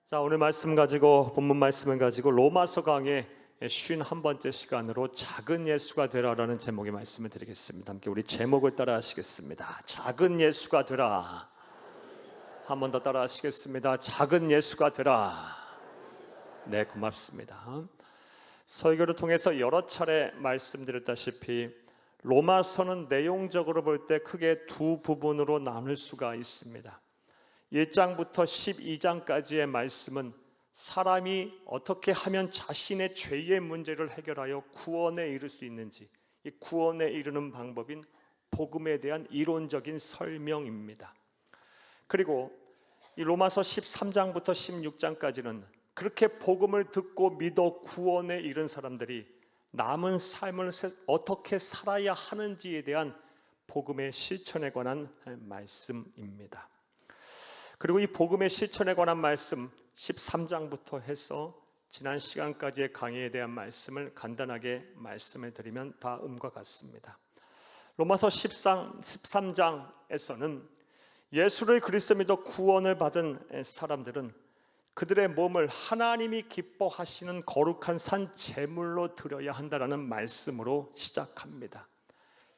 자, 오늘 말씀 가지고 본문 말씀을 가지고 로마서 강의 51번째 시간으로 작은 예수가 되라라는 제목의 말씀을 드리겠습니다. 함께 우리 제목을 따라 하시겠습니다. 작은 예수가 되라. 한 번 더 따라 하시겠습니다. 작은 예수가 되라. 네, 고맙습니다. 설교를 통해서 여러 차례 말씀드렸다시피 로마서는 내용적으로 볼 때 크게 두 부분으로 나눌 수가 있습니다. 1장부터 12장까지의 말씀은 사람이 어떻게 하면 자신의 죄의 문제를 해결하여 구원에 이를 수 있는지, 이 구원에 이르는 방법인 복음에 대한 이론적인 설명입니다. 그리고 이 로마서 13장부터 16장까지는 그렇게 복음을 듣고 믿어 구원에 이른 사람들이 남은 삶을 어떻게 살아야 하는지에 대한 복음의 실천에 관한 말씀입니다. 그리고 이 복음의 실천에 관한 말씀 13장부터 해서 지난 시간까지의 강의에 대한 말씀을 간단하게 말씀을 드리면 다음과 같습니다. 로마서 13장에서는 예수를 그리스도 믿어 구원을 받은 사람들은 그들의 몸을 하나님이 기뻐하시는 거룩한 산 제물로 드려야 한다는 말씀으로 시작합니다.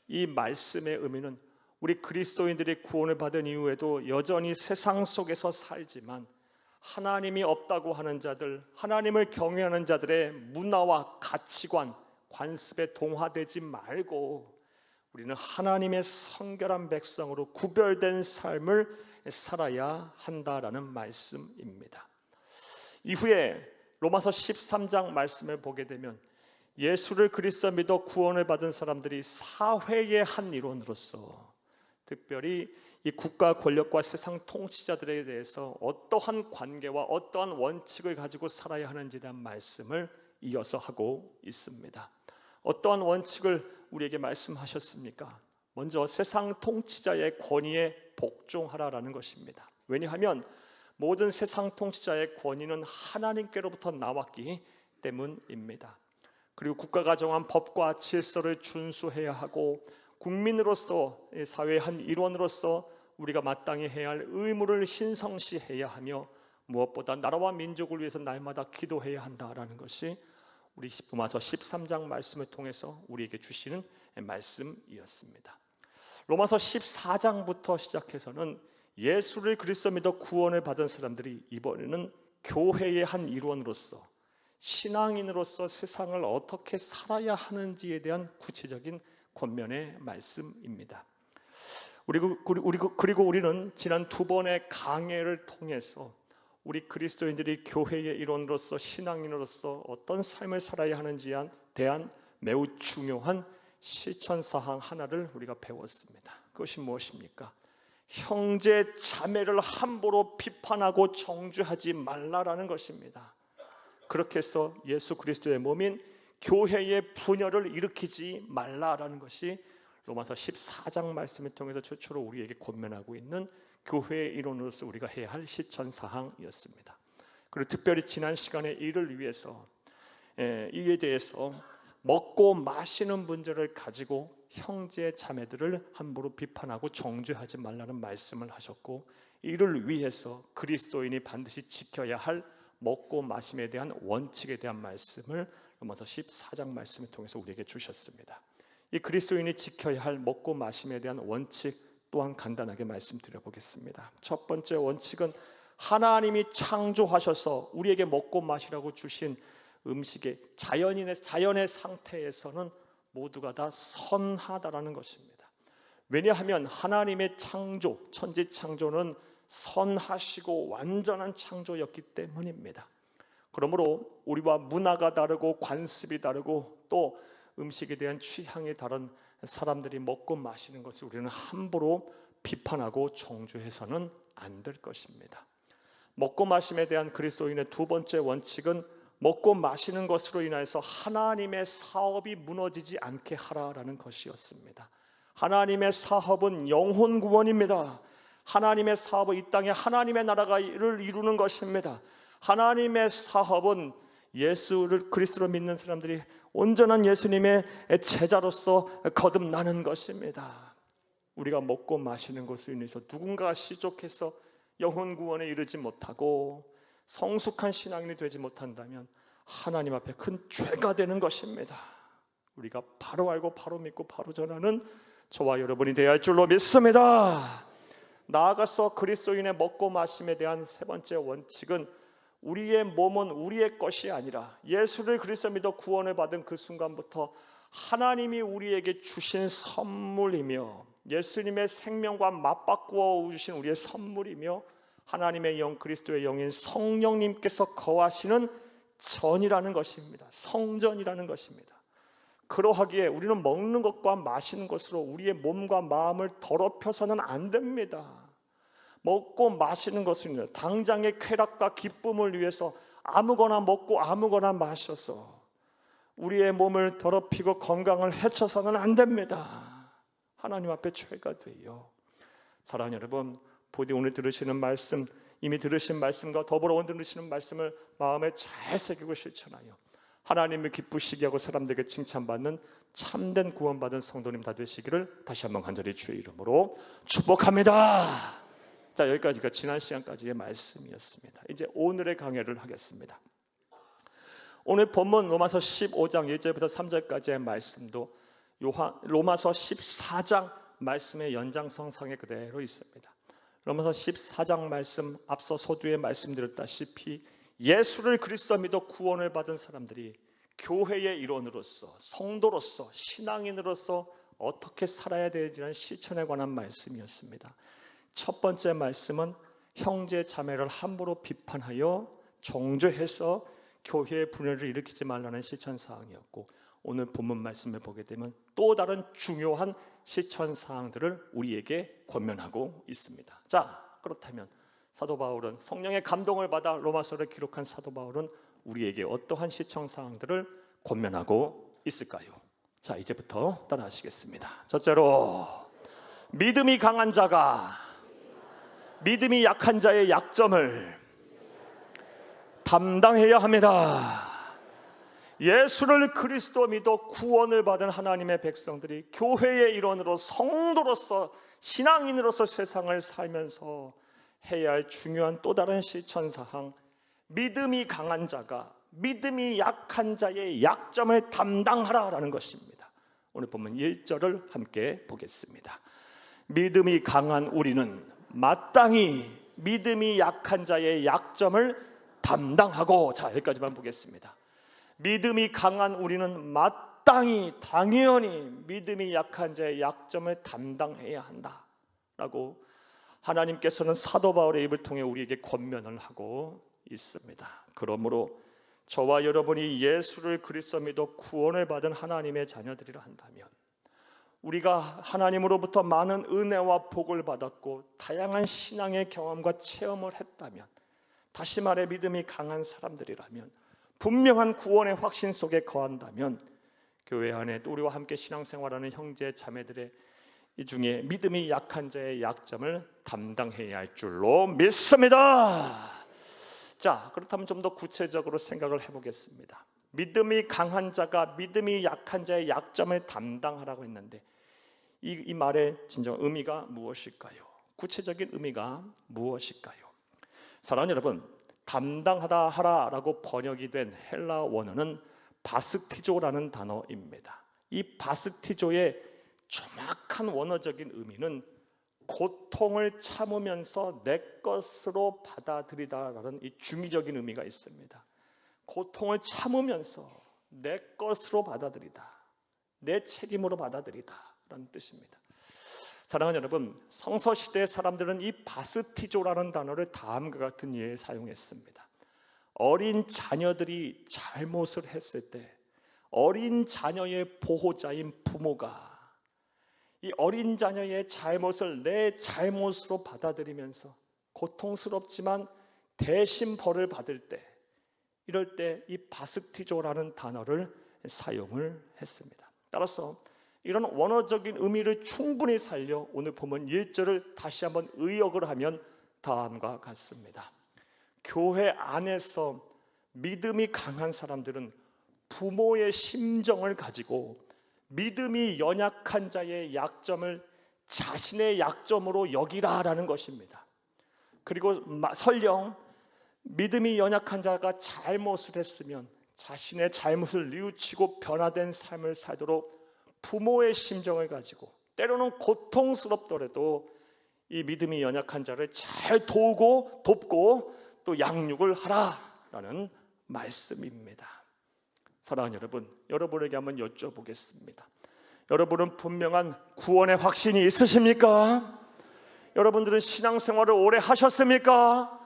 이 말씀의 의미는 우리 그리스도인들이 구원을 받은 이후에도 여전히 세상 속에서 살지만 하나님이 없다고 하는 자들, 하나님을 경외하는 자들의 문화와 가치관, 관습에 동화되지 말고 우리는 하나님의 성결한 백성으로 구별된 삶을 살아야 한다라는 말씀입니다. 이후에 로마서 13장 말씀을 보게 되면 예수를 그리스도 믿어 구원을 받은 사람들이 사회의 한 일원으로서 특별히 이 국가 권력과 세상 통치자들에 대해서 어떠한 관계와 어떠한 원칙을 가지고 살아야 하는지에 대한 말씀을 이어서 하고 있습니다. 어떠한 원칙을 우리에게 말씀하셨습니까? 먼저 세상 통치자의 권위에 복종하라라는 것입니다. 왜냐하면 모든 세상 통치자의 권위는 하나님께로부터 나왔기 때문입니다. 그리고 국가가 정한 법과 질서를 준수해야 하고 국민으로서 사회의 한 일원으로서 우리가 마땅히 해야 할 의무를 신성시해야 하며 무엇보다 나라와 민족을 위해서 날마다 기도해야 한다라는 것이 우리 로마서 13장 말씀을 통해서 우리에게 주시는 말씀이었습니다. 로마서 14장부터 시작해서는 예수를 그리스도 믿어 구원을 받은 사람들이 이번에는 교회의 한 일원으로서 신앙인으로서 세상을 어떻게 살아야 하는지에 대한 구체적인 권면의 말씀입니다. 그리고 우리는 지난 두 번의 강해를 통해서 우리 그리스도인들이 교회의 일원으로서 신앙인으로서 어떤 삶을 살아야 하는지에 대한 매우 중요한 실천사항 하나를 우리가 배웠습니다. 그것이 무엇입니까? 형제 자매를 함부로 비판하고 정죄하지 말라라는 것입니다. 그렇게 해서 예수 그리스도의 몸인 교회의 분열을 일으키지 말라라는 것이 로마서 14장 말씀을 통해서 최초로 우리에게 권면하고 있는 교회의 일원으로서 우리가 해야 할 실천사항이었습니다. 그리고 특별히 지난 시간에 이를 위해서 이에 대해서 먹고 마시는 문제를 가지고 형제 자매들을 함부로 비판하고 정죄하지 말라는 말씀을 하셨고, 이를 위해서 그리스도인이 반드시 지켜야 할 먹고 마심에 대한 원칙에 대한 말씀을 로마서 14장 말씀을 통해서 우리에게 주셨습니다. 이 그리스도인이 지켜야 할 먹고 마심에 대한 원칙 또한 간단하게 말씀드려보겠습니다. 첫 번째 원칙은 하나님이 창조하셔서 우리에게 먹고 마시라고 주신 음식의 자연의 상태에서는 모두가 다 선하다라는 것입니다. 왜냐하면 하나님의 창조, 천지 창조는 선하시고 완전한 창조였기 때문입니다. 그러므로 우리와 문화가 다르고 관습이 다르고 또 음식에 대한 취향이 다른 사람들이 먹고 마시는 것을 우리는 함부로 비판하고 정죄해서는 안 될 것입니다. 먹고 마심에 대한 그리스도인의 두 번째 원칙은 먹고 마시는 것으로 인해서 하나님의 사업이 무너지지 않게 하라라는 것이었습니다. 하나님의 사업은 영혼 구원입니다. 하나님의 사업은 이 땅에 하나님의 나라를 이루는 것입니다. 하나님의 사업은 예수를 그리스도로 믿는 사람들이 온전한 예수님의 제자로서 거듭나는 것입니다. 우리가 먹고 마시는 것으로 인해서 누군가가 시족해서 영혼 구원에 이르지 못하고 성숙한 신앙인이 되지 못한다면 하나님 앞에 큰 죄가 되는 것입니다. 우리가 바로 알고 바로 믿고 바로 전하는 저와 여러분이 되어야 할 줄로 믿습니다. 나아가서 그리스도인의 먹고 마심에 대한 세 번째 원칙은 우리의 몸은 우리의 것이 아니라 예수를 그리스도 믿어 구원을 받은 그 순간부터 하나님이 우리에게 주신 선물이며 예수님의 생명과 맞바꾸어 주신 우리의 선물이며 하나님의 영 그리스도의 영인 성령님께서 거하시는 전이라는 것입니다. 성전이라는 것입니다. 그러하기에 우리는 먹는 것과 마시는 것으로 우리의 몸과 마음을 더럽혀서는 안 됩니다. 먹고 마시는 것은 당장의 쾌락과 기쁨을 위해서 아무거나 먹고 아무거나 마셔서 우리의 몸을 더럽히고 건강을 해쳐서는 안 됩니다. 하나님 앞에 죄가 돼요. 사랑하는 여러분, 부디 오늘 들으시는 말씀, 이미 들으신 말씀과 더불어 오늘 들으시는 말씀을 마음에 잘 새기고 실천하여 하나님을 기쁘시게 하고 사람들에게 칭찬받는 참된 구원받은 성도님 다 되시기를 다시 한번 간절히 주의 이름으로 축복합니다. 자, 여기까지가 지난 시간까지의 말씀이었습니다. 이제 오늘의 강해를 하겠습니다. 오늘 본문 로마서 15장 1절부터 3절까지의 말씀도 로마서 14장 말씀의 연장선상에 그대로 있습니다. 로마서 14장 말씀, 앞서 서두에 말씀드렸다시피 예수를 그리스도 믿어 구원을 받은 사람들이 교회의 일원으로서, 성도로서, 신앙인으로서 어떻게 살아야 되는지라는 실천에 관한 말씀이었습니다. 첫 번째 말씀은 형제 자매를 함부로 비판하여 정죄해서 교회의 분열을 일으키지 말라는 실천사항이었고, 오늘 본문 말씀을 보게 되면 또 다른 중요한 실천사항들을 우리에게 권면하고 있습니다. 자, 그렇다면 사도 바울은, 성령의 감동을 받아 로마서를 기록한 사도 바울은 우리에게 어떠한 실천사항들을 권면하고 있을까요? 자, 이제부터 따라하시겠습니다. 첫째로, 믿음이 강한 자가 믿음이 약한 자의 약점을 담당해야 합니다. 예수를 그리스도 믿어 구원을 받은 하나님의 백성들이 교회의 일원으로, 성도로서, 신앙인으로서 세상을 살면서 해야 할 중요한 또 다른 실천사항, 믿음이 강한 자가 믿음이 약한 자의 약점을 담당하라라는 것입니다. 오늘 본문 1절을 함께 보겠습니다. 믿음이 강한 우리는 마땅히 믿음이 약한 자의 약점을 담당하고, 자, 여기까지만 보겠습니다. 믿음이 강한 우리는 마땅히, 당연히 믿음이 약한 자의 약점을 담당해야 한다라고 하나님께서는 사도 바울의 입을 통해 우리에게 권면을 하고 있습니다. 그러므로 저와 여러분이 예수를 그리스도 믿어 구원을 받은 하나님의 자녀들이라 한다면, 우리가 하나님으로부터 많은 은혜와 복을 받았고 다양한 신앙의 경험과 체험을 했다면, 다시 말해 믿음이 강한 사람들이라면, 분명한 구원의 확신 속에 거한다면, 교회 안에 또 우리와 함께 신앙생활하는 형제 자매들의 이 중에 믿음이 약한 자의 약점을 담당해야 할 줄로 믿습니다. 자, 그렇다면 좀 더 구체적으로 생각을 해보겠습니다. 믿음이 강한 자가 믿음이 약한 자의 약점을 담당하라고 했는데, 이 말의 진정 의미가 무엇일까요? 구체적인 의미가 무엇일까요? 사랑하는 여러분, 담당하다 하라라고 번역이 된 헬라 원어는 바스티조라는 단어입니다. 이 바스티조의 정확한 원어적인 의미는 고통을 참으면서 내 것으로 받아들이다라는 이 중의적인 의미가 있습니다. 고통을 참으면서 내 것으로 받아들이다, 내 책임으로 받아들이다라는 뜻입니다. 사랑하는 여러분, 성서시대의 사람들은 이 바스티조라는 단어를 다음과 같은 예에 사용했습니다. 어린 자녀들이 잘못을 했을 때 어린 자녀의 보호자인 부모가 이 어린 자녀의 잘못을 내 잘못으로 받아들이면서 고통스럽지만 대신 벌을 받을 때, 이럴 때 이 바스티조라는 단어를 사용을 했습니다. 따라서 이런 원어적인 의미를 충분히 살려 오늘 본문 1절을 다시 한번 의역을 하면 다음과 같습니다. 교회 안에서 믿음이 강한 사람들은 부모의 심정을 가지고 믿음이 연약한 자의 약점을 자신의 약점으로 여기라라는 것입니다. 그리고 설령 믿음이 연약한 자가 잘못을 했으면 자신의 잘못을 뉘우치고 변화된 삶을 살도록 부모의 심정을 가지고 때로는 고통스럽더라도 이 믿음이 연약한 자를 잘 도우고 돕고 또 양육을 하라라는 말씀입니다. 사랑하는 여러분, 여러분에게 한번 여쭤보겠습니다. 여러분은 분명한 구원의 확신이 있으십니까? 여러분들은 신앙생활을 오래 하셨습니까?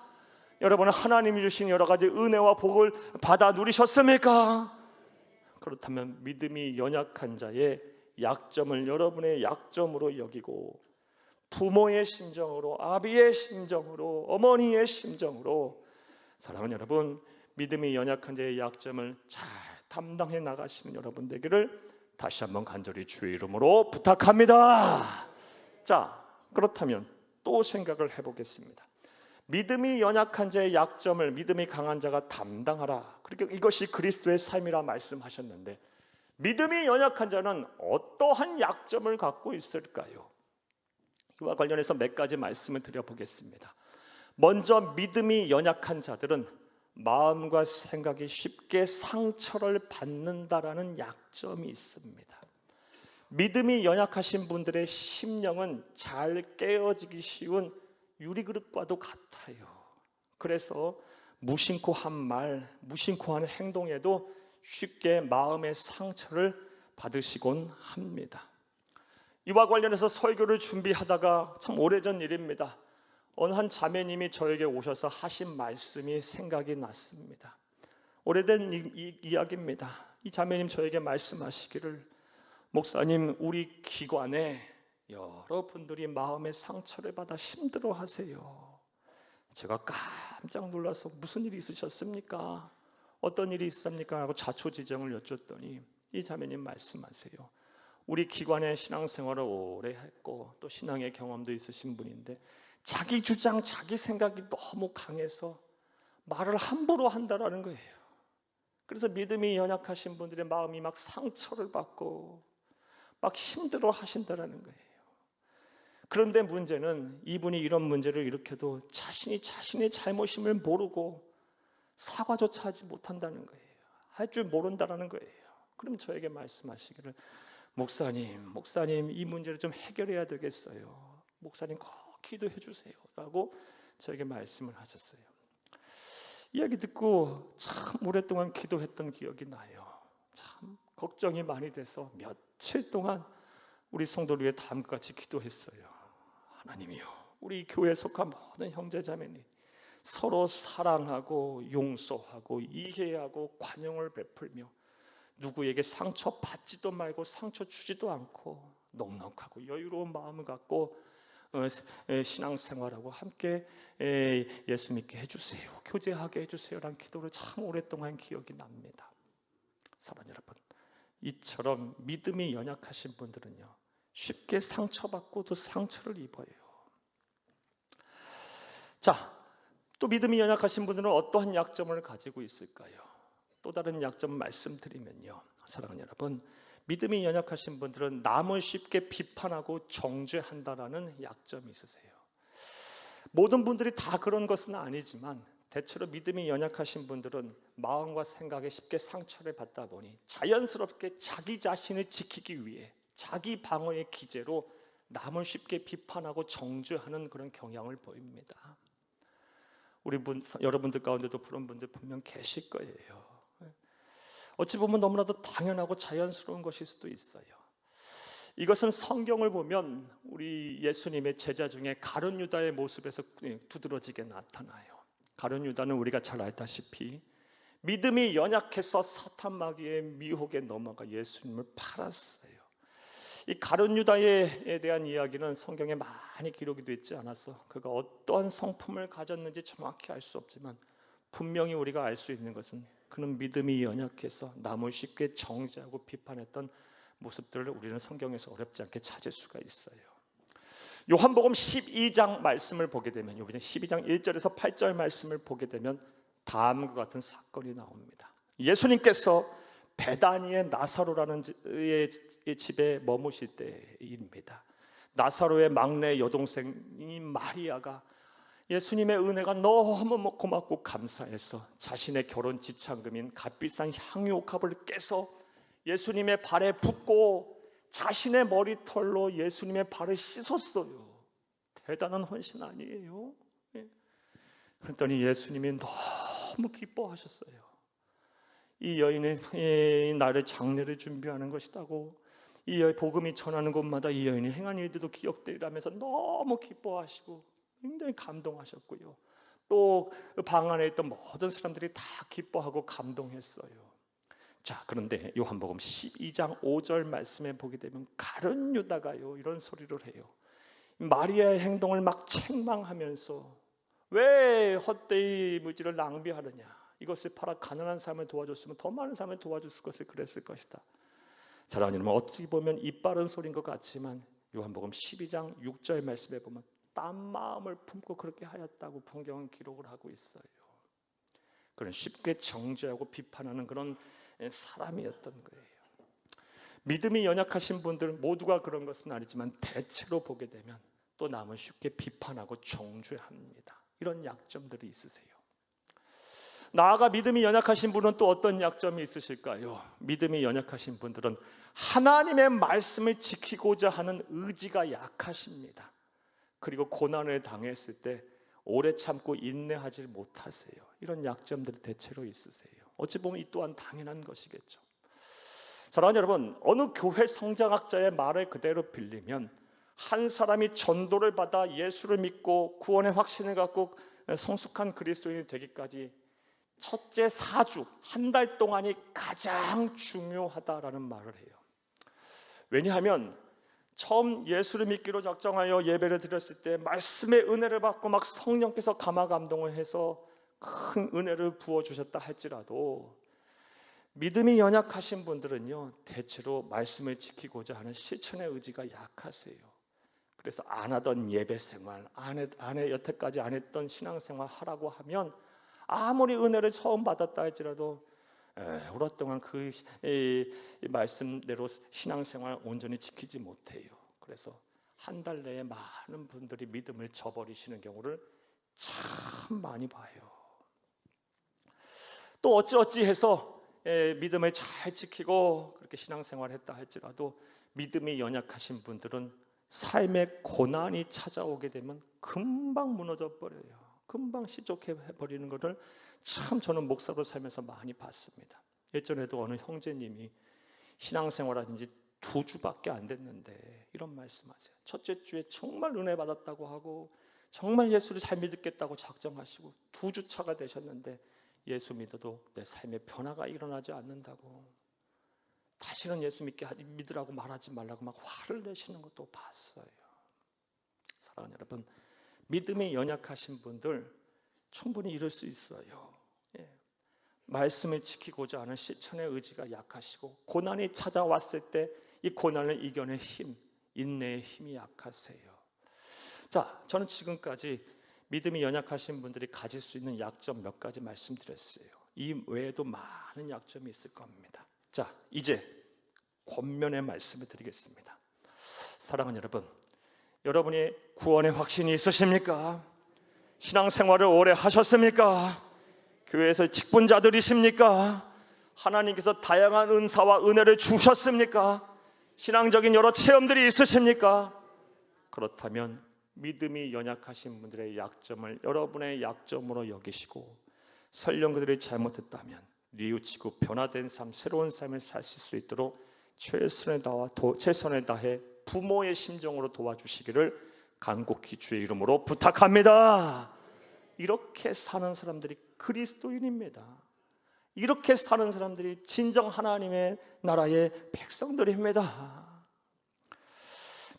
여러분은 하나님이 주신 여러 가지 은혜와 복을 받아 누리셨습니까? 그렇다면 믿음이 연약한 자의 약점을 여러분의 약점으로 여기고 부모의 심정으로, 아비의 심정으로, 어머니의 심정으로, 사랑하는 여러분, 믿음이 연약한 자의 약점을 잘 담당해 나가시는 여러분 되기를 다시 한번 간절히 주의 이름으로 부탁합니다. 자, 그렇다면 또 생각을 해보겠습니다. 믿음이 연약한 자의 약점을 믿음이 강한 자가 담당하라. 그렇게 이것이 그리스도의 삶이라 말씀하셨는데, 믿음이 연약한 자는 어떠한 약점을 갖고 있을까요? 이와 관련해서 몇 가지 말씀을 드려보겠습니다. 먼저 믿음이 연약한 자들은 마음과 생각이 쉽게 상처를 받는다라는 약점이 있습니다. 믿음이 연약하신 분들의 심령은 잘 깨어지기 쉬운 유리그릇과도 같아요. 그래서 무심코 한 말, 무심코 하는 행동에도 쉽게 마음의 상처를 받으시곤 합니다. 이와 관련해서 설교를 준비하다가 참 오래전 일입니다. 어느 한 자매님이 저에게 오셔서 하신 말씀이 생각이 났습니다. 오래된 이야기입니다. 이 자매님 저에게 말씀하시기를, 목사님, 우리 기관에 여러분들이 마음의 상처를 받아 힘들어하세요. 제가 깜짝 놀라서 무슨 일이 있으셨습니까? 어떤 일이 있습니까? 하고 자초지정을 여쭙더니 이 자매님 말씀하세요. 우리 기관의 신앙생활을 오래 했고 또 신앙의 경험도 있으신 분인데 자기 주장, 자기 생각이 너무 강해서 말을 함부로 한다라는 거예요. 그래서 믿음이 연약하신 분들의 마음이 막 상처를 받고 막 힘들어 하신다라는 거예요. 그런데 문제는 이분이 이런 문제를 일으켜도 자신이 자신의 잘못임을 모르고 사과조차 하지 못한다는 거예요. 할 줄 모른다라는 거예요. 그럼 저에게 말씀하시기를, 목사님 이 문제를 좀 해결해야 되겠어요. 목사님 꼭 기도해 주세요 라고 저에게 말씀을 하셨어요. 이야기 듣고 참 오랫동안 기도했던 기억이 나요. 참 걱정이 많이 돼서 며칠 동안 우리 성도를 위해 다음과 같이 기도했어요. 하나님이요, 우리 교회에 속한 모든 형제자매님 서로 사랑하고 용서하고 이해하고 관용을 베풀며 누구에게 상처 받지도 말고 상처 주지도 않고 넉넉하고 여유로운 마음을 갖고 신앙생활하고 함께 예수 믿게 해주세요, 교제하게 해주세요 라는 기도를 참 오랫동안 기억이 납니다. 사랑하는 여러분, 이처럼 믿음이 연약하신 분들은요 쉽게 상처받고 또 상처를 입어요. 자, 또 믿음이 연약하신 분들은 어떠한 약점을 가지고 있을까요? 또 다른 약점 말씀드리면요, 사랑하는 여러분, 믿음이 연약하신 분들은 남을 쉽게 비판하고 정죄한다라는 약점이 있으세요. 모든 분들이 다 그런 것은 아니지만 대체로 믿음이 연약하신 분들은 마음과 생각에 쉽게 상처를 받다 보니 자연스럽게 자기 자신을 지키기 위해 자기 방어의 기제로 남을 쉽게 비판하고 정죄하는 그런 경향을 보입니다. 여러분들 가운데도 그런 분들 분명 계실 거예요. 어찌 보면 너무나도 당연하고 자연스러운 것일 수도 있어요. 이것은 성경을 보면 우리 예수님의 제자 중에 가룟 유다의 모습에서 두드러지게 나타나요. 가룟 유다는 우리가 잘 알다시피 믿음이 연약해서 사탄 마귀의 미혹에 넘어가 예수님을 팔았어요. 이 가룟 유다에 대한 이야기는 성경에 많이 기록이 되지 않아서 그가 어떠한 성품을 가졌는지 정확히 알 수 없지만 분명히 우리가 알 수 있는 것은 그는 믿음이 연약해서 남을 쉽게 정죄하고 비판했던 모습들을 우리는 성경에서 어렵지 않게 찾을 수가 있어요. 요한복음 12장 말씀을 보게 되면, 요번 12장 1절에서 8절 말씀을 보게 되면 다음과 같은 사건이 나옵니다. 예수님께서 베다니의 나사로라는 집에 머무실 때입니다. 나사로의 막내 여동생인 마리아가 예수님의 은혜가 너무 고맙고 감사해서 자신의 결혼 지참금인 값비싼 향유옥합을 깨서 예수님의 발에 붓고 자신의 머리털로 예수님의 발을 씻었어요. 대단한 헌신 아니에요? 예. 그랬더니 예수님이 너무 기뻐하셨어요. 이 여인은 이 날의 장례를 준비하는 것이다고, 이 복음이 전하는 곳마다 이 여인이 행한 일들도 기억되리라면서 너무 기뻐하시고 굉장히 감동하셨고요. 또 방 안에 있던 모든 사람들이 다 기뻐하고 감동했어요. 자, 그런데 요한복음 12장 5절 말씀에 보게 되면 가룟 유다가요 이런 소리를 해요. 마리아의 행동을 막 책망하면서 왜 헛되이 물질을 낭비하느냐, 이것을 팔아 가난한 사람을 도와줬으면 더 많은 사람을 도와줬을 것을 그랬을 것이다. 사랑하는 여러분, 어떻게 보면 입 바른 소리인 것 같지만 요한복음 12장 6절 말씀에 보면 딴 마음을 품고 그렇게 하였다고 성경은 기록을 하고 있어요. 그런 쉽게 정죄하고 비판하는 그런 사람이었던 거예요. 믿음이 연약하신 분들 모두가 그런 것은 아니지만 대체로 보게 되면 또 남을 쉽게 비판하고 정죄합니다. 이런 약점들이 있으세요. 나아가 믿음이 연약하신 분은 또 어떤 약점이 있으실까요? 믿음이 연약하신 분들은 하나님의 말씀을 지키고자 하는 의지가 약하십니다. 그리고 고난을 당했을 때 오래 참고 인내하지 못하세요. 이런 약점들이 대체로 있으세요. 어찌 보면 이 또한 당연한 것이겠죠. 사랑하는 여러분, 어느 교회 성장학자의 말을 그대로 빌리면 한 사람이 전도를 받아 예수를 믿고 구원의 확신을 갖고 성숙한 그리스도인이 되기까지 첫째 4주, 한 달 동안이 가장 중요하다라는 말을 해요. 왜냐하면 처음 예수를 믿기로 작정하여 예배를 드렸을 때 말씀의 은혜를 받고 막 성령께서 감화 감동을 해서 큰 은혜를 부어주셨다 할지라도 믿음이 연약하신 분들은요 대체로 말씀을 지키고자 하는 실천의 의지가 약하세요. 그래서 안 하던 예배 생활, 여태까지 안 했던 신앙생활 하라고 하면 아무리 은혜를 처음 받았다 할지라도 오랫동안 그 말씀대로 신앙생활 온전히 지키지 못해요. 그래서 한 달 내에 많은 분들이 믿음을 저버리시는 경우를 참 많이 봐요. 또 어찌어찌해서 믿음을 잘 지키고 그렇게 신앙생활을 했다 할지라도 믿음이 연약하신 분들은 삶의 고난이 찾아오게 되면 금방 무너져 버려요. 금방 시족해 버리는 것을 참 저는 목사로 살면서 많이 봤습니다. 예전에도 어느 형제님이 신앙생활한 지 2주밖에 안 됐는데 이런 말씀하세요. 첫째 주에 정말 은혜 받았다고 하고 정말 예수를 잘 믿겠다고 작정하시고 2주 차가 되셨는데 예수 믿어도 내 삶에 변화가 일어나지 않는다고, 다시는 예수 믿으라고 말하지 말라고 막 화를 내시는 것도 봤어요. 사랑하는 여러분, 믿음이 연약하신 분들 충분히 이럴 수 있어요. 말씀을 지키고자 하는 실천의 의지가 약하시고 고난이 찾아왔을 때 이 고난을 이겨낼 힘, 인내의 힘이 약하세요. 자, 저는 지금까지 믿음이 연약하신 분들이 가질 수 있는 약점 몇 가지 말씀드렸어요. 이 외에도 많은 약점이 있을 겁니다. 자, 이제 권면의 말씀을 드리겠습니다. 사랑하는 여러분, 여러분이 구원의 확신이 있으십니까? 신앙생활을 오래 하셨습니까? 교회에서 직분자들이십니까? 하나님께서 다양한 은사와 은혜를 주셨습니까? 신앙적인 여러 체험들이 있으십니까? 그렇다면 믿음이 연약하신 분들의 약점을 여러분의 약점으로 여기시고 설령 그들이 잘못했다면 뉘우치고 변화된 삶, 새로운 삶을 사실 수 있도록 최선을 다해 부모의 심정으로 도와주시기를 간곡히 주의 이름으로 부탁합니다. 이렇게 사는 사람들이 그리스도인입니다. 이렇게 사는 사람들이 진정 하나님의 나라의 백성들입니다.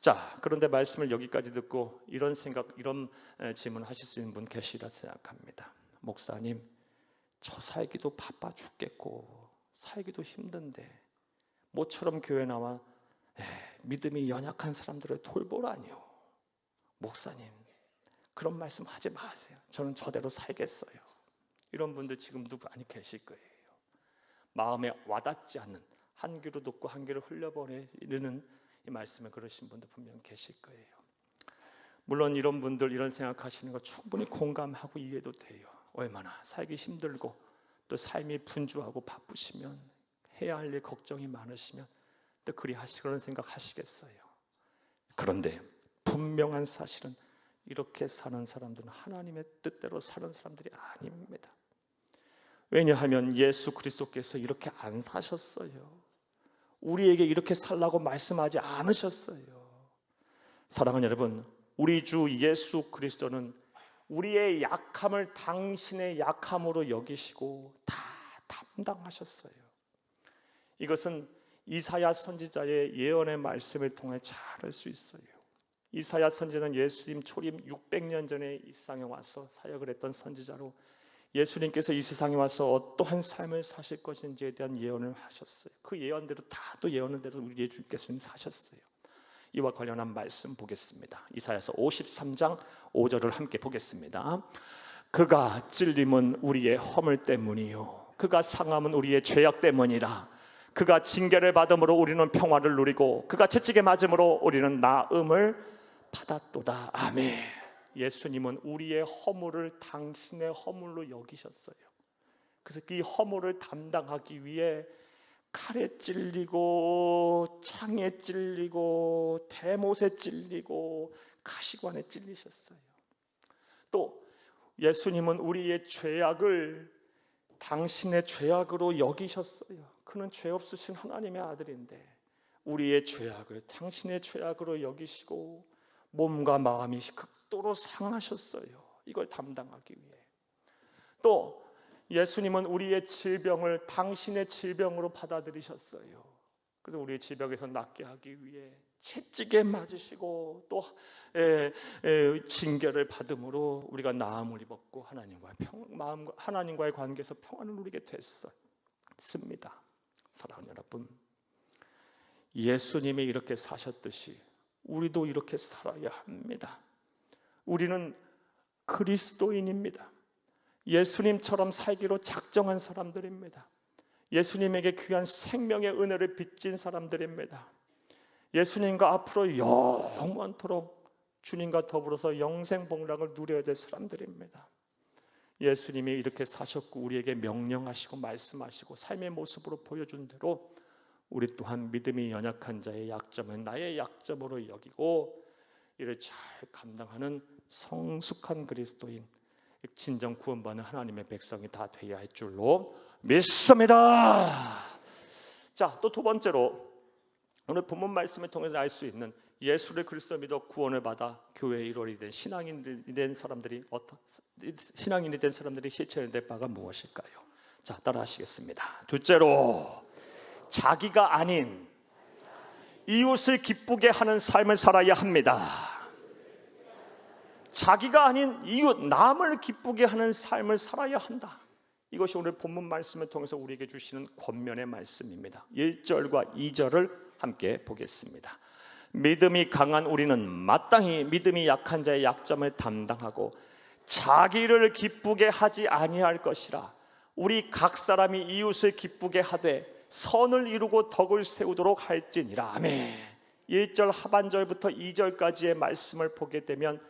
자, 그런데 말씀을 여기까지 듣고 이런 질문 하실 수 있는 분 계시리라 생각합니다. 목사님, 저 살기도 바빠 죽겠고 살기도 힘든데 모처럼 교회 나와 믿음이 연약한 사람들을 돌보라니요. 목사님, 그런 말씀 하지 마세요. 저는 저대로 살겠어요. 이런 분들 지금도 많이 계실 거예요. 마음에 와닿지 않는, 한 귀로 듣고 한 귀로 흘려버리는 이 말씀을 그러신 분들 분명 계실 거예요. 물론 이런 분들 이런 생각하시는 거 충분히 공감하고 이해도 돼요. 얼마나 살기 힘들고 또 삶이 분주하고 바쁘시면 해야 할 일 걱정이 많으시면 또 그리 그런 생각 하시겠어요. 그런데 분명한 사실은 이렇게 사는 사람들은 하나님의 뜻대로 사는 사람들이 아닙니다. 왜냐하면 예수 그리스도께서 이렇게 안 사셨어요. 우리에게 이렇게 살라고 말씀하지 않으셨어요. 사랑하는 여러분, 우리 주 예수 그리스도는 우리의 약함을 당신의 약함으로 여기시고 다 담당하셨어요. 이것은 이사야 선지자의 예언의 말씀을 통해 잘 알 수 있어요. 이사야 선지자는 예수님 초림 600년 전에 이 세상에 와서 사역을 했던 선지자로 예수님께서 이 세상에 와서 어떠한 삶을 사실 것인지에 대한 예언을 하셨어요. 그 예언대로 또 예언한 대로 우리 예수님께서는 사셨어요. 이와 관련한 말씀 보겠습니다. 이사야서 53장 5절을 함께 보겠습니다. 그가 찔림은 우리의 허물 때문이요 그가 상함은 우리의 죄악 때문이라. 그가 징계를 받음으로 우리는 평화를 누리고 그가 채찍에 맞음으로 우리는 나음을 받았도다. 아멘. 예수님은 우리의 허물을 당신의 허물로 여기셨어요. 그래서 이 허물을 담당하기 위해 칼에 찔리고 창에 찔리고 대못에 찔리고 가시관에 찔리셨어요. 또 예수님은 우리의 죄악을 당신의 죄악으로 여기셨어요. 그는 죄 없으신 하나님의 아들인데 우리의 죄악을 당신의 죄악으로 여기시고 몸과 마음이 극도로 상하셨어요. 이걸 담당하기 위해. 또 예수님은 우리의 질병을 당신의 질병으로 받아들이셨어요. 그래서 우리의 질병에서 낫게 하기 위해 채찍에 맞으시고 또 징계를 받음으로 우리가 나음을 입었고 하나님과의 관계에서 평안을 누리게 됐습니다. 사랑하는 여러분, 예수님이 이렇게 사셨듯이 우리도 이렇게 살아야 합니다. 우리는 그리스도인입니다. 예수님처럼 살기로 작정한 사람들입니다. 예수님에게 귀한 생명의 은혜를 빚진 사람들입니다. 예수님과 앞으로 영원토록 주님과 더불어서 영생복락을 누려야 될 사람들입니다. 예수님이 이렇게 사셨고 우리에게 명령하시고 말씀하시고 삶의 모습으로 보여준 대로 우리 또한 믿음이 연약한 자의 약점은 나의 약점으로 여기고 이를 잘 감당하는 성숙한 그리스도인, 진정 구원받는 하나님의 백성이 다 되어야 할 줄로 믿습니다. 자, 또 두 번째로 오늘 본문 말씀을 통해서 알 수 있는 예수를 그리스도 믿어 구원을 받아 교회의 일원이 된 신앙인이 된 사람들이 실천해야 될 바가 무엇일까요? 자, 따라하시겠습니다. 둘째로 자기가 아닌 이웃을 기쁘게 하는 삶을 살아야 합니다. 자기가 아닌 이웃, 남을 기쁘게 하는 삶을 살아야 한다. 이것이 오늘 본문 말씀을 통해서 우리에게 주시는 권면의 말씀입니다. 1절과 2절을 함께 보겠습니다. 믿음이 강한 우리는 마땅히 믿음이 약한 자의 약점을 담당하고 자기를 기쁘게 하지 아니할 것이라. 우리 각 사람이 이웃을 기쁘게 하되 선을 이루고 덕을 세우도록 할지니라. 아멘. 1절 하반절부터 2절까지의 말씀을 보게 되면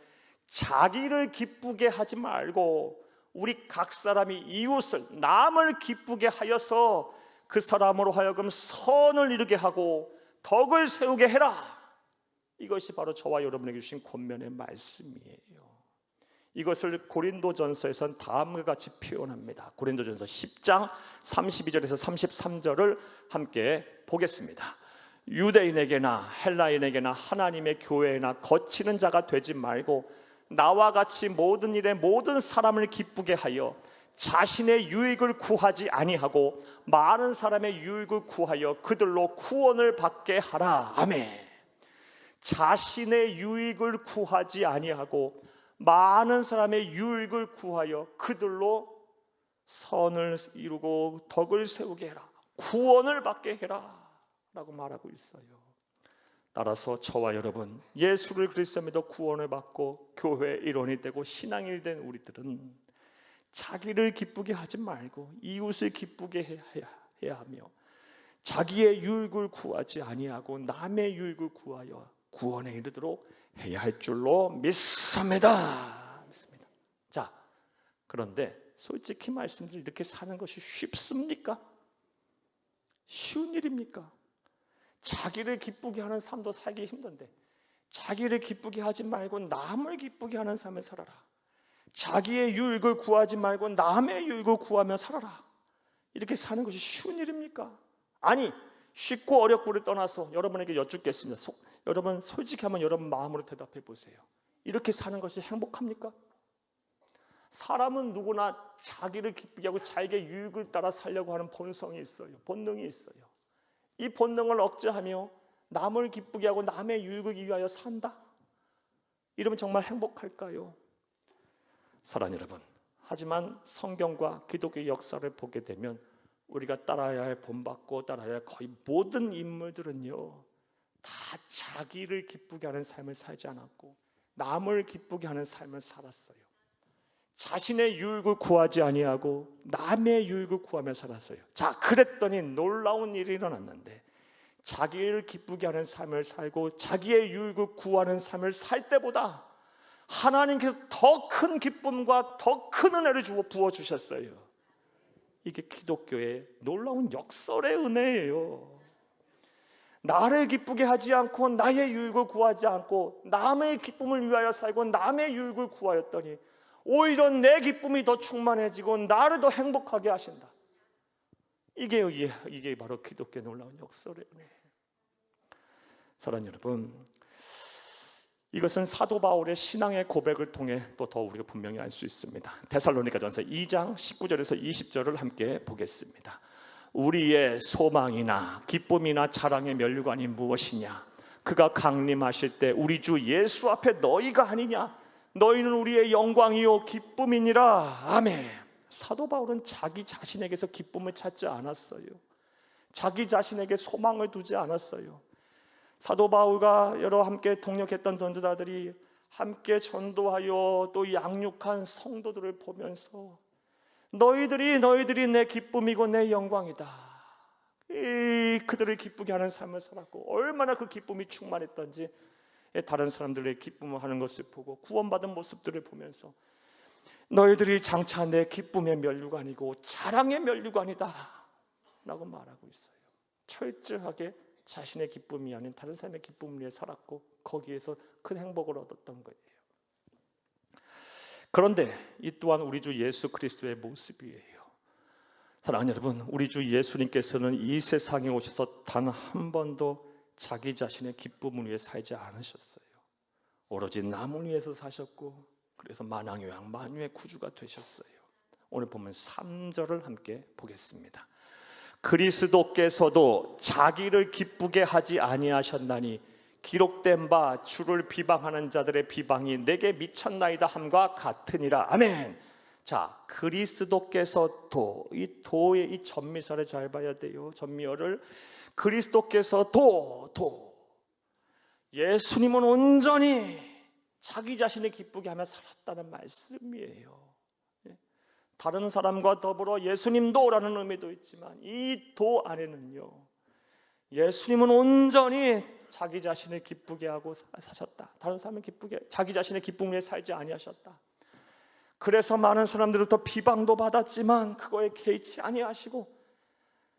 자기를 기쁘게 하지 말고 우리 각 사람이 이웃을, 남을 기쁘게 하여서 그 사람으로 하여금 선을 이루게 하고 덕을 세우게 해라. 이것이 바로 저와 여러분에게 주신 권면의 말씀이에요. 이것을 고린도전서에선 다음과 같이 표현합니다. 고린도전서 10장 32절에서 33절을 함께 보겠습니다. 유대인에게나 헬라인에게나 하나님의 교회에나 거치는 자가 되지 말고 나와 같이 모든 일에 모든 사람을 기쁘게 하여 자신의 유익을 구하지 아니하고 많은 사람의 유익을 구하여 그들로 구원을 받게 하라. 아멘. 자신의 유익을 구하지 아니하고 많은 사람의 유익을 구하여 그들로 선을 이루고 덕을 세우게 해라. 구원을 받게 해라 라고 말하고 있어요. 따라서 저와 여러분, 예수를 그리스도 믿어 구원을 받고 교회의 일원이 되고 신앙인이 된 우리들은 자기를 기쁘게 하지 말고 이웃을 기쁘게 해야 하며 자기의 유익을 구하지 아니하고 남의 유익을 구하여 구원에 이르도록 해야 할 줄로 믿습니다. 자, 그런데 솔직히 말씀드리면 이렇게 사는 것이 쉽습니까? 쉬운 일입니까? 자기를 기쁘게 하는 삶도 살기 힘든데 자기를 기쁘게 하지 말고 남을 기쁘게 하는 삶을 살아라. 자기의 유익을 구하지 말고 남의 유익을 구하며 살아라. 이렇게 사는 것이 쉬운 일입니까? 아니, 쉽고 어렵고를 떠나서 여러분에게 여쭙겠습니다. 여러분 솔직히 한번 여러분 마음으로 대답해 보세요. 이렇게 사는 것이 행복합니까? 사람은 누구나 자기를 기쁘게 하고 자기의 유익을 따라 살려고 하는 본성이 있어요. 본능이 있어요. 이 본능을 억제하며 남을 기쁘게 하고 남의 유익을 위하여 산다? 이러면 정말 행복할까요? 사랑하는 여러분, 하지만 성경과 기독교의 역사를 보게 되면 우리가 따라야 할 본받고 따라야 할 거의 모든 인물들은요, 다 자기를 기쁘게 하는 삶을 살지 않았고 남을 기쁘게 하는 삶을 살았어요. 자신의 유익을 구하지 아니하고 남의 유익을 구하며 살았어요. 자, 그랬더니 놀라운 일이 일어났는데 자기를 기쁘게 하는 삶을 살고 자기의 유익을 구하는 삶을 살 때보다 하나님께서 더 큰 기쁨과 더 큰 은혜를 부어주셨어요. 이게 기독교의 놀라운 역설의 은혜예요. 나를 기쁘게 하지 않고 나의 유익을 구하지 않고 남의 기쁨을 위하여 살고 남의 유익을 구하였더니 오히려 내 기쁨이 더 충만해지고 나를 더 행복하게 하신다. 이게 바로 기독교의 놀라운 역설의 은혜예요. 사랑하는 여러분, 이것은 사도 바울의 신앙의 고백을 통해 또 더 우리가 분명히 알 수 있습니다. 데살로니가전서 2장 19절에서 20절을 함께 보겠습니다. 우리의 소망이나 기쁨이나 자랑의 면류관이 무엇이냐? 그가 강림하실 때 우리 주 예수 앞에 너희가 아니냐? 너희는 우리의 영광이요 기쁨이니라. 아멘. 사도 바울은 자기 자신에게서 기쁨을 찾지 않았어요. 자기 자신에게 소망을 두지 않았어요. 사도 바울과 여러 함께 동역했던 전도자들이 함께 전도하여 또 양육한 성도들을 보면서 너희들이 내 기쁨이고 내 영광이다. 그들을 기쁘게 하는 삶을 살았고 얼마나 그 기쁨이 충만했던지 다른 사람들의 기쁨을 하는 것을 보고 구원받은 모습들을 보면서 너희들이 장차 내 기쁨의 면류관이고 자랑의 면류관이다 라고 말하고 있어요. 철저하게 자신의 기쁨이 아닌 다른 사람의 기쁨을 위해 살았고 거기에서 큰 행복을 얻었던 거예요. 그런데 이 또한 우리 주 예수 그리스도의 모습이에요. 사랑하는 여러분, 우리 주 예수님께서는 이 세상에 오셔서 단 한 번도 자기 자신의 기쁨을 위해 살지 않으셨어요. 오로지 남을 위해서 사셨고 그래서 만왕의 왕 만유의 구주가 되셨어요. 오늘 보면 3절을 함께 보겠습니다. 그리스도께서도 자기를 기쁘게 하지 아니하셨나니 기록된 바 주를 비방하는 자들의 비방이 내게 미쳤나이다 함과 같으니라. 아멘. 자, 그리스도께서도, 이 도의 이 전미사를 잘 봐야 돼요. 전미어를. 그리스도께서도 예수님은 온전히 자기 자신을 기쁘게 하며 살았다는 말씀이에요. 다른 사람과 더불어 예수님도라는 의미도 있지만 이 도 안에는요, 예수님은 온전히 자기 자신을 기쁘게 하고 사셨다. 다른 사람을 기쁘게, 자기 자신의 기쁨 위해 살지 아니하셨다. 그래서 많은 사람들로부터 비방도 받았지만 그거에 개의치 아니하시고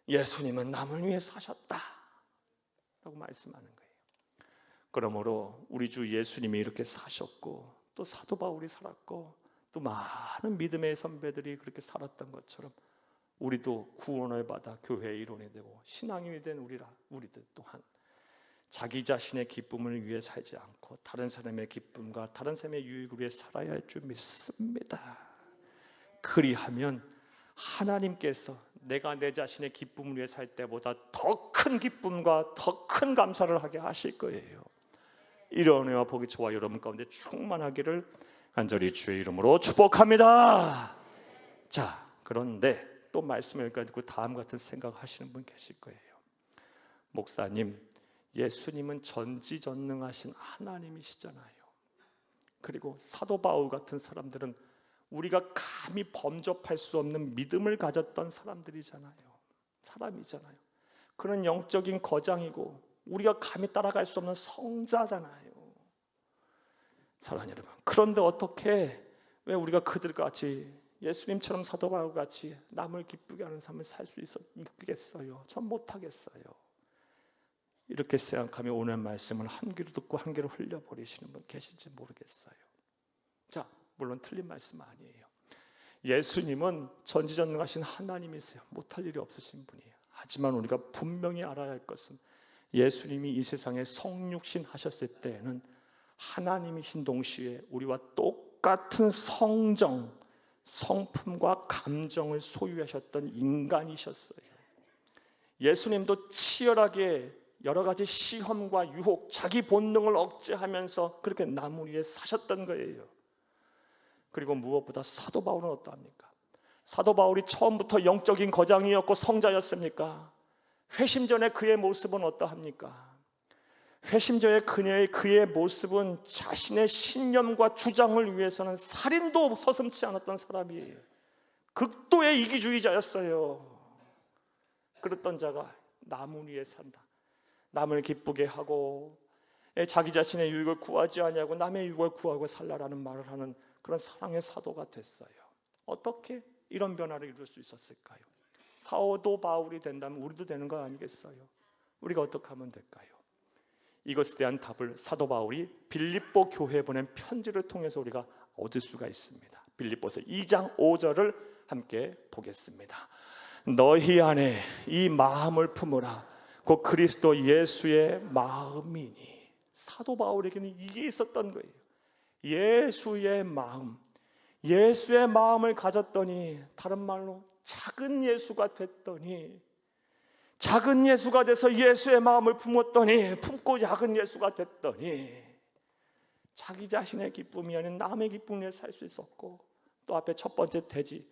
예수님은 남을 위해 사셨다 라고 말씀하는 거예요. 그러므로 우리 주 예수님이 이렇게 사셨고 또 사도 바울이 살았고 또 많은 믿음의 선배들이 그렇게 살았던 것처럼 우리도 구원을 받아 교회의 일원이 되고 신앙인이 된 우리들 또한 자기 자신의 기쁨을 위해 살지 않고 다른 사람의 기쁨과 다른 사람의 유익을 위해 살아야 할 줄 믿습니다. 그리하면 하나님께서 내가 내 자신의 기쁨을 위해 살 때보다 더 큰 기쁨과 더 큰 감사를 하게 하실 거예요. 이런 은혜와 복이 저와 여러분 가운데 충만하기를 간절히 주의 이름으로 축복합니다. 자, 그런데 또 말씀을 읽고 다음 같은 생각하시는 분 계실 거예요. 목사님, 예수님은 전지전능하신 하나님이시잖아요. 그리고 사도 바울 같은 사람들은 우리가 감히 범접할 수 없는 믿음을 가졌던 사람이잖아요. 그런 영적인 거장이고 우리가 감히 따라갈 수 없는 성자잖아요. 사랑하는 여러분, 그런데 어떻게 왜 우리가 그들같이 예수님처럼 사도 바울같이 남을 기쁘게 하는 삶을 살 수 있겠어요? 전 못하겠어요. 이렇게 생각하며 오늘 말씀을 한 귀로 듣고 한 귀로 흘려버리시는 분 계실지 모르겠어요. 자, 물론 틀린 말씀 아니에요. 예수님은 전지전능하신 하나님이세요. 못할 일이 없으신 분이에요. 하지만 우리가 분명히 알아야 할 것은 예수님이 이 세상에 성육신 하셨을 때에는 하나님이신 동시에 우리와 똑같은 성정, 성품과 감정을 소유하셨던 인간이셨어요. 예수님도 치열하게 여러 가지 시험과 유혹, 자기 본능을 억제하면서 그렇게 나무 위에 사셨던 거예요. 그리고 무엇보다 사도 바울은 어떠합니까? 사도 바울이 처음부터 영적인 거장이었고 성자였습니까? 회심 전에 그의 모습은 어떠합니까? 회심 전에 그의 모습은 자신의 신념과 주장을 위해서는 살인도 서슴지 않았던 사람이에요. 극도의 이기주의자였어요. 그랬던 자가 나무 위에 산다, 남을 기쁘게 하고 자기 자신의 유익을 구하지 아니하고 남의 유익을 구하고 살라라는 말을 하는 그런 사랑의 사도가 됐어요. 어떻게 이런 변화를 이룰 수 있었을까요? 사도 바울이 된다면 우리도 되는 거 아니겠어요? 우리가 어떻게 하면 될까요? 이것에 대한 답을 사도 바울이 빌립보 교회에 보낸 편지를 통해서 우리가 얻을 수가 있습니다. 빌립보서 2장 5절을 함께 보겠습니다. 너희 안에 이 마음을 품으라. 곧 그리스도 예수의 마음이니. 사도 바울에게는 이게 있었던 거예요. 예수의 마음, 예수의 마음을 가졌더니, 다른 말로 작은 예수가 됐더니, 작은 예수가 돼서 예수의 마음을 품었더니, 품고 작은 예수가 됐더니 자기 자신의 기쁨이 아닌 남의 기쁨에 살 수 있었고, 또 앞에 첫 번째 대지,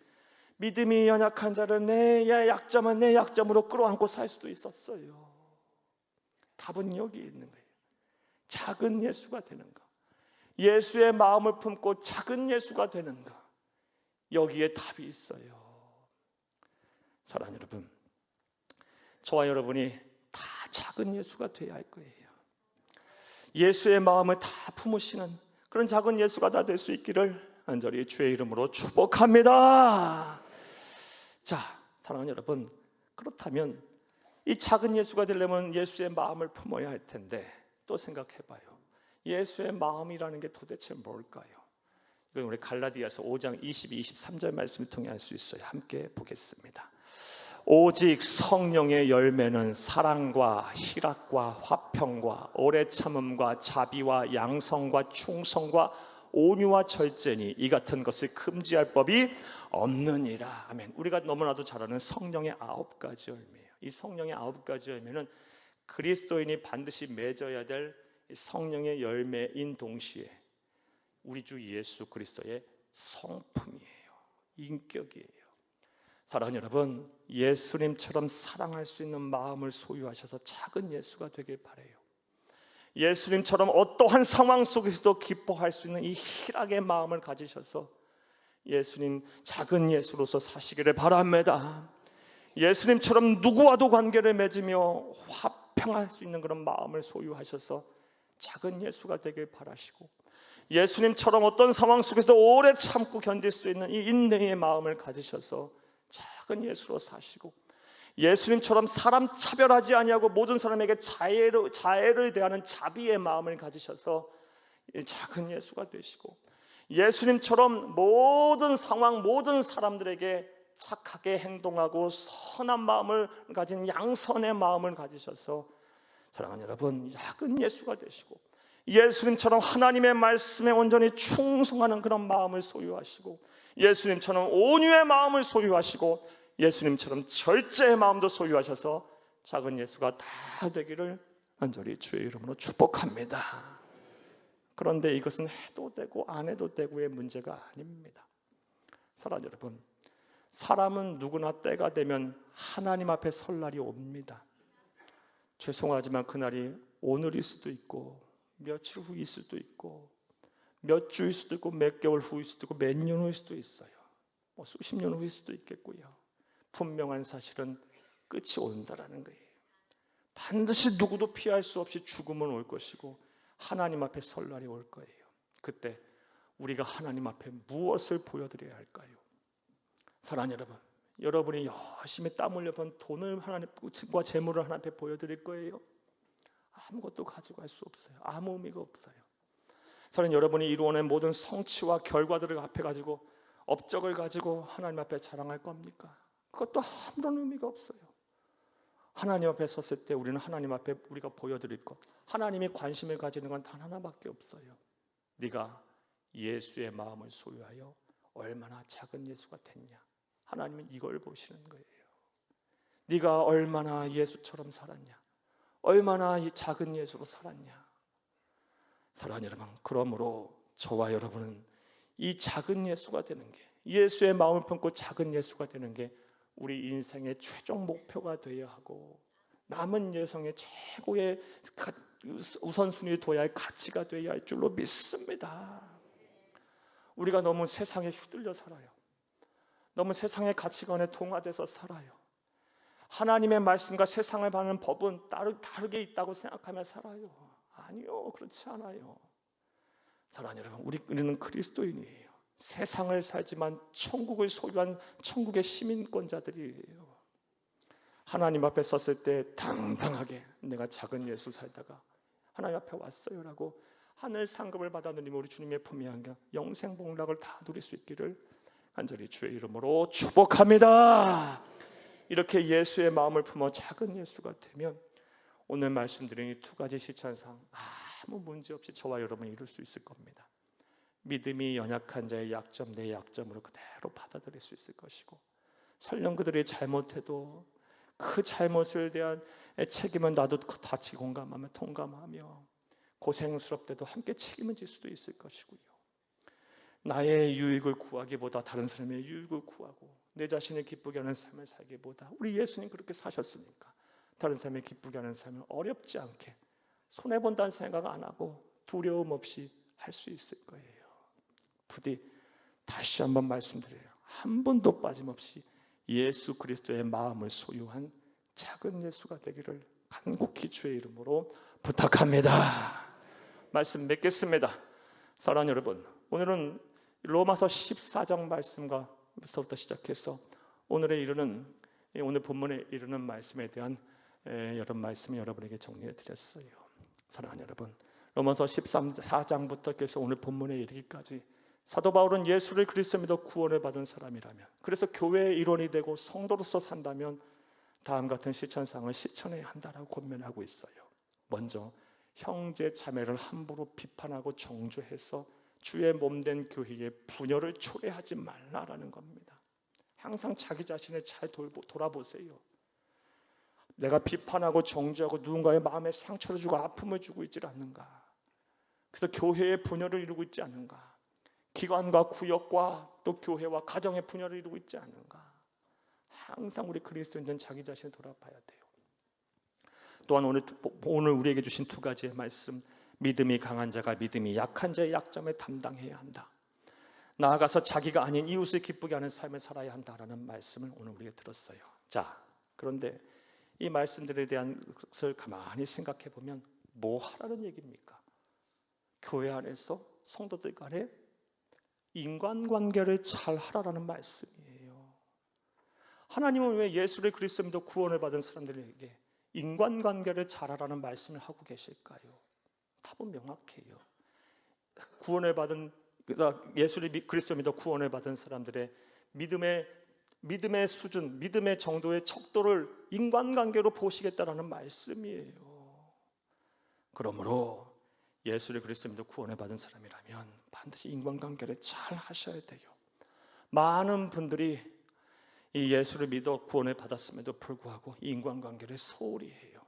믿음이 연약한 자를 내 약점은 내 약점으로 끌어안고 살 수도 있었어요. 답은 여기 있는 거예요. 작은 예수가 되는 것, 예수의 마음을 품고 작은 예수가 되는 것, 여기에 답이 있어요. 사랑하는 여러분, 저와 여러분이 다 작은 예수가 되어야 할 거예요. 예수의 마음을 다 품으시는 그런 작은 예수가 다 될 수 있기를 간절히 주의 이름으로 축복합니다. 자, 사랑하는 여러분, 그렇다면 이 작은 예수가 되려면 예수의 마음을 품어야 할 텐데, 또 생각해봐요. 예수의 마음이라는 게 도대체 뭘까요? 이건 우리 갈라디아서 5장 22, 23절 말씀을 통해 알 수 있어요. 함께 보겠습니다. 오직 성령의 열매는 사랑과 희락과 화평과 오래 참음과 자비와 양성과 충성과 온유와 절제니 이 같은 것을 금지할 법이 없느니라. 아멘. 우리가 너무나도 잘 아는 성령의 9가지 열매예요. 이 성령의 9가지 열매는 그리스도인이 반드시 맺어야 될 성령의 열매인 동시에 우리 주 예수 그리스도의 성품이에요. 인격이에요. 사랑하는 여러분, 예수님처럼 사랑할 수 있는 마음을 소유하셔서 작은 예수가 되길 바라요. 예수님처럼 어떠한 상황 속에서도 기뻐할 수 있는 이 희락의 마음을 가지셔서 예수님 작은 예수로서 사시기를 바랍니다. 예수님처럼 누구와도 관계를 맺으며 화평할 수 있는 그런 마음을 소유하셔서 작은 예수가 되길 바라시고, 예수님처럼 어떤 상황 속에서 오래 참고 견딜 수 있는 이 인내의 마음을 가지셔서 작은 예수로 사시고, 예수님처럼 사람 차별하지 아니하고 모든 사람에게 자애를 대하는 자비의 마음을 가지셔서 작은 예수가 되시고, 예수님처럼 모든 상황 모든 사람들에게 착하게 행동하고 선한 마음을 가진 양선의 마음을 가지셔서 사랑하는 여러분, 작은 예수가 되시고, 예수님처럼 하나님의 말씀에 온전히 충성하는 그런 마음을 소유하시고, 예수님처럼 온유의 마음을 소유하시고, 예수님처럼 절제의 마음도 소유하셔서 작은 예수가 다 되기를 간절히 주의 이름으로 축복합니다. 그런데 이것은 해도 되고 안 해도 되고의 문제가 아닙니다. 사랑하는 여러분, 사람은 누구나 때가 되면 하나님 앞에 설 날이 옵니다. 죄송하지만 그날이 오늘일 수도 있고 며칠 후일 수도 있고 몇 주일 수도 있고 몇 개월 후일 수도 있고 몇 년 후일 수도 있어요. 수십 년 후일 수도 있겠고요. 분명한 사실은 끝이 온다라는 거예요. 반드시 누구도 피할 수 없이 죽음은 올 것이고 하나님 앞에 설 날이 올 거예요. 그때 우리가 하나님 앞에 무엇을 보여드려야 할까요? 사랑하는 여러분, 여러분이 열심히 땀 흘려 번 돈을 하나님과 재물을 하나님 앞에 보여드릴 거예요? 아무것도 가져갈 수 없어요. 아무 의미가 없어요. 사랑하는 여러분이 이루어낸 모든 성취와 결과들을 앞에 가지고 업적을 가지고 하나님 앞에 자랑할 겁니까? 그것도 아무런 의미가 없어요. 하나님 앞에 섰을 때 우리는 하나님 앞에 우리가 보여드릴 것, 하나님이 관심을 가지는 건 단 하나밖에 없어요. 네가 예수의 마음을 소유하여 얼마나 작은 예수가 됐냐. 하나님은 이걸 보시는 거예요. 네가 얼마나 예수처럼 살았냐, 얼마나 이 작은 예수로 살았냐. 사랑하는 여러분, 그러므로 저와 여러분은 이 작은 예수가 되는 게, 예수의 마음을 품고 작은 예수가 되는 게 우리 인생의 최종 목표가 되어야 하고 남은 여성의 최고의 우선순위에 둬야 할 가치가 되어야 할 줄로 믿습니다. 우리가 너무 세상에 휘둘려 살아요. 너무 세상의 가치관에 동화돼서 살아요. 하나님의 말씀과 세상을 봐는 법은 다르게 있다고 생각하며 살아요. 아니요, 그렇지 않아요. 사랑하는 여러분, 우리는 그리스도인이에요. 세상을 살지만 천국을 소유한 천국의 시민권자들이에요. 하나님 앞에 섰을 때 당당하게 내가 작은 예수 살다가 하나님 앞에 왔어요라고 하늘 상급을 받아 누리며 우리 주님의 품에 안겨 영생 복락을 다 누릴 수 있기를 간절히 주의 이름으로 축복합니다. 이렇게 예수의 마음을 품어 작은 예수가 되면 오늘 말씀드린 이 두 가지 실천상 아무 문제 없이 저와 여러분이 이룰 수 있을 겁니다. 믿음이 연약한 자의 약점, 내 약점으로 그대로 받아들일 수 있을 것이고, 설령 그들이 잘못해도 그 잘못을 대한 책임은 나도 같이 공감하며 통감하며 고생스럽게도 함께 책임을 질 수도 있을 것이고요. 나의 유익을 구하기보다 다른 사람의 유익을 구하고 내 자신을 기쁘게 하는 삶을 살기보다, 우리 예수님 그렇게 사셨으니까 다른 사람을 기쁘게 하는 삶을 어렵지 않게 손해본다는 생각 안 하고 두려움 없이 할 수 있을 거예요. 부디 다시 한번 말씀드려요. 한 번도 빠짐없이 예수 그리스도의 마음을 소유한 작은 예수가 되기를 간곡히 주의 이름으로 부탁합니다. 말씀 맺겠습니다. 사랑하는 여러분, 오늘은 로마서 14장 말씀부터 시작해서 오늘 본문에 이르는 말씀에 대한 여러 말씀을 여러분에게 정리해 드렸어요. 사랑하는 여러분, 로마서 14장부터 해서 오늘 본문에 이르기까지 사도 바울은 예수를 그리스도 믿어 구원을 받은 사람이라면, 그래서 교회의 일원이 되고 성도로서 산다면 다음 같은 실천상을 실천해야 한다라고 권면하고 있어요. 먼저 형제 자매를 함부로 비판하고 정죄해서 주의 몸된 교회에 분열을 초래하지 말라라는 겁니다. 항상 자기 자신을 잘 돌아보세요. 내가 비판하고 정죄하고 누군가의 마음에 상처를 주고 아픔을 주고 있지 않는가? 그래서 교회의 분열을 이루고 있지 않는가? 기관과 구역과 또 교회와 가정의 분열을 이루고 있지 않는가? 항상 우리 그리스도인들은 자기 자신을 돌아봐야 돼요. 또한 오늘 우리에게 주신 두 가지의 말씀, 믿음이 강한 자가 믿음이 약한 자의 약점을 담당해야 한다. 나아가서 자기가 아닌 이웃을 기쁘게 하는 삶을 살아야 한다라는 말씀을 오늘 우리가 들었어요. 자, 그런데 이 말씀들에 대한 것을 가만히 생각해 보면 뭐 하라는 얘기입니까? 교회 안에서 성도들 간에 인간관계를 잘 하라는 말씀이에요. 하나님은 왜 예수를 그리스도 믿어 구원을 받은 사람들에게 인간관계를 잘하라는 말씀을 하고 계실까요? 답은 명확해요. 구원을 받은, 예수를 그리스도 믿어 구원을 받은 사람들의 믿음의 수준, 믿음의 정도의 척도를 인간관계로 보시겠다라는 말씀이에요. 그러므로 예수를 그리스도 믿어 구원을 받은 사람이라면 반드시 인간관계를 잘 하셔야 돼요. 많은 분들이 이 예수를 믿어 구원을 받았음에도 불구하고 이 인간관계를 소홀히 해요.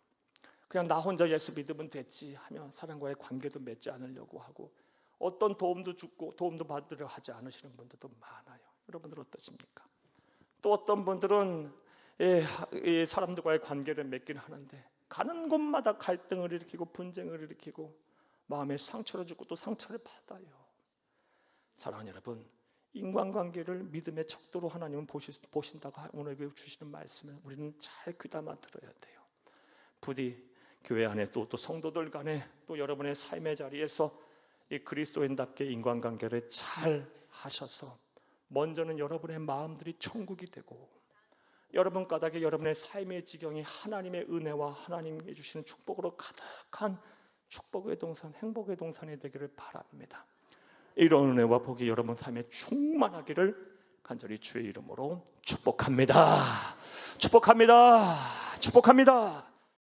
그냥 나 혼자 예수 믿으면 됐지 하며 사람과의 관계도 맺지 않으려고 하고 어떤 도움도 받으려 하지 않으시는 분들도 많아요. 여러분들 어떠십니까? 또 어떤 분들은 사람들과의 관계를 맺긴 하는데 가는 곳마다 갈등을 일으키고 분쟁을 일으키고 마음에 상처를 주고 또 상처를 받아요. 사랑하는 여러분, 인간관계를 믿음의 척도로 하나님은 보신다고 오늘 주시는 말씀을 우리는 잘 귀담아 들어야 돼요. 부디 교회 안에 또 성도들 간에 또 여러분의 삶의 자리에서 이 그리스도인답게 인간관계를 잘 하셔서 먼저는 여러분의 마음들이 천국이 되고 여러분 까닭에 여러분의 삶의 지경이 하나님의 은혜와 하나님이 주시는 축복으로 가득한 축복의 동산, 행복의 동산이 되기를 바랍니다. 이런 은혜와 복이 여러분 삶에 충만하기를 간절히 주의 이름으로 축복합니다. 축복합니다. 축복합니다.